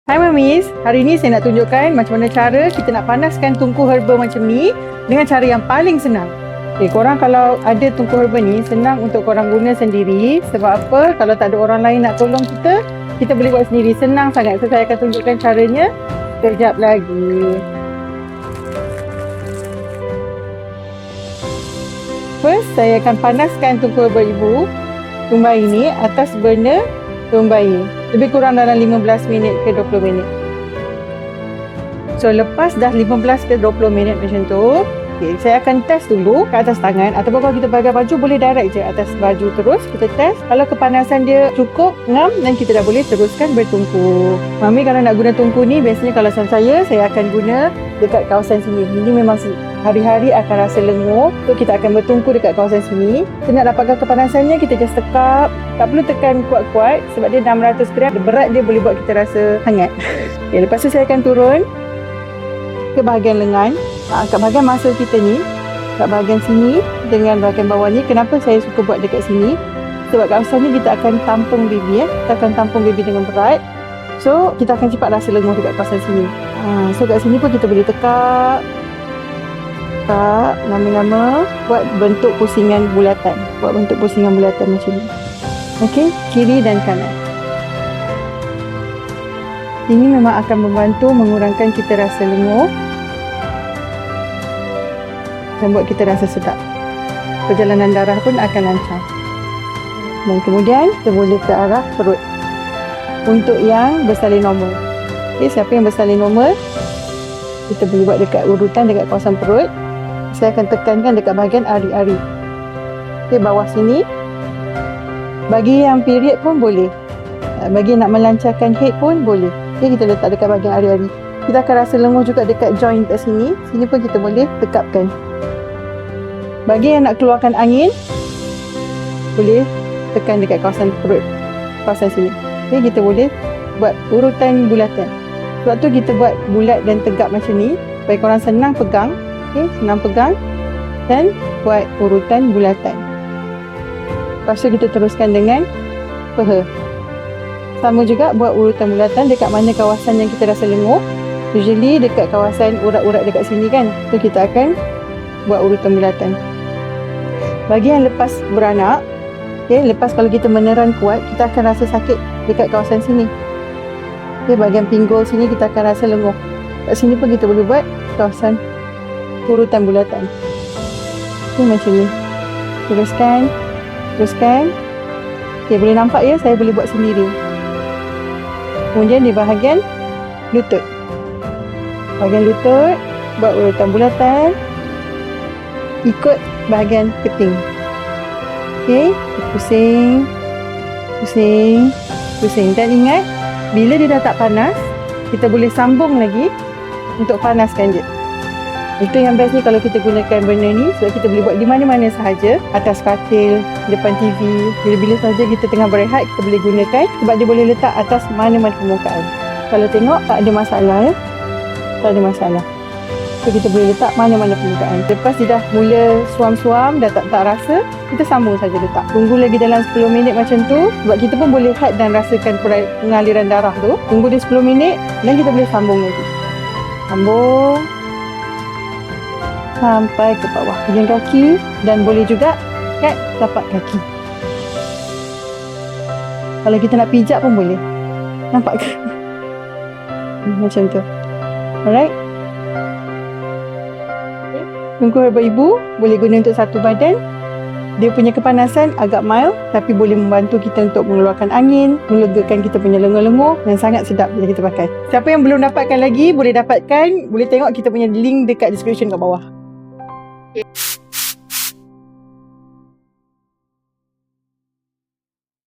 Hai Mamis, hari ni saya nak tunjukkan macam mana cara kita nak panaskan tungku herba macam ni dengan cara yang paling senang. Korang kalau ada tungku herba ni, senang untuk korang guna sendiri. Sebab apa? Kalau tak ada orang lain nak tolong kita boleh buat sendiri. Senang sangat. So, saya akan tunjukkan caranya sekejap lagi. First, saya akan panaskan tungku herba ibu tumbai ni atas burner tumbai. Lebih kurang dalam 15 minit ke 20 minit. So lepas dah 15 ke 20 minit macam tu, saya akan test dulu ke atas tangan. Ataupun kalau kita pakai baju, boleh direct je atas baju terus. Kita test. Kalau kepanasan dia cukup, ngam, dan kita dah boleh teruskan bertungku. Mami kalau nak guna tungku ni, biasanya kalau macam saya akan guna dekat kawasan sini. Ini memang hari-hari akan rasa lenguh. So kita akan bertungku dekat kawasan sini. Kita nak dapatkan kepanasannya, kita just tekap. Tak perlu tekan kuat-kuat sebab dia 600 gram. Berat dia boleh buat kita rasa hangat. Okay, lepas tu saya akan turun ke bahagian lengan. Kat bahagian muscle kita ni, kat bahagian sini dengan bahagian bawah ni. Kenapa saya suka buat dekat sini? Sebab kawasan ni kita akan tampung baby. Kita akan tampung baby dengan berat. So kita akan cepat rasa lenguh dekat kawasan sini. So kat sini pun kita boleh tekap. Lama-lama buat bentuk pusingan bulatan. Buat bentuk pusingan bulatan macam ni. Okey, kiri dan kanan. Ini memang akan membantu mengurangkan kita rasa lenguh dan buat kita rasa sedap. Perjalanan darah pun akan lancar. Dan kemudian kita boleh ke arah perut. Untuk yang bersalin normal. Okey, siapa yang bersalin normal, kita boleh buat dekat urutan dekat kawasan perut. Saya akan tekankan dekat bahagian ari-ari. Okey, bawah sini. Bagi yang period pun boleh. Bagi yang nak melancarkan head pun boleh. Okay, kita letak dekat bahagian ari-ari. Kita akan rasa lenguh juga dekat joint kat sini. Sini pun kita boleh tekapkan. Bagi yang nak keluarkan angin, boleh tekan dekat kawasan perut. Kawasan sini. Okay, kita boleh buat urutan bulatan. Sebab tu kita buat bulat dan tegap macam ni. Supaya korang senang pegang. Okay, senang pegang. Dan buat urutan bulatan. Lepas tu kita teruskan dengan peha. Sama juga buat urutan bulatan dekat mana kawasan yang kita rasa lenguh. Usually dekat kawasan urat-urat dekat sini kan. So kita akan buat urutan bulatan. Bagi yang lepas beranak, okay, lepas kalau kita meneran kuat, kita akan rasa sakit dekat kawasan sini. Okay, bahagian pinggul sini kita akan rasa lenguh. Kat sini pun kita boleh buat kawasan urutan bulatan. Okay, macam ni. Teruskan. Okay, boleh nampak ya, saya boleh buat sendiri. Kemudian di bahagian lutut. Bahagian lutut, buat urutan bulatan. Ikut bahagian keting. Okay, pusing. Dan ingat, bila dia dah tak panas, kita boleh sambung lagi untuk panaskan dia. Itu yang best ni kalau kita gunakan burner ni. Sebab kita boleh buat di mana-mana sahaja. Atas katil, depan TV. Bila-bila sahaja kita tengah berehat, kita boleh gunakan. Sebab dia boleh letak atas mana-mana permukaan. Kalau tengok, tak ada masalah ya. Tak ada masalah. So kita boleh letak mana-mana permukaan. Lepas dia dah mula suam-suam, dah tak rasa, kita sambung saja letak. Tunggu lagi dalam 10 minit macam tu. Sebab kita pun boleh had dan rasakan pengaliran darah tu. Tunggu dia 10 minit dan kita boleh sambung lagi. Sambung. Sampai ke bawah bahagian kaki. Dan boleh juga kat tapak kaki. Kalau kita nak pijak pun boleh. Nampak ke? Macam tu. Alright. Tungku herba ibu boleh guna untuk satu badan. Dia punya kepanasan agak mild, tapi boleh membantu kita untuk mengeluarkan angin, melegakan kita punya lenguh-lenguh, dan sangat sedap bila kita pakai. Siapa yang belum dapatkan lagi, boleh dapatkan. Boleh tengok kita punya link dekat description kat bawah. Okay.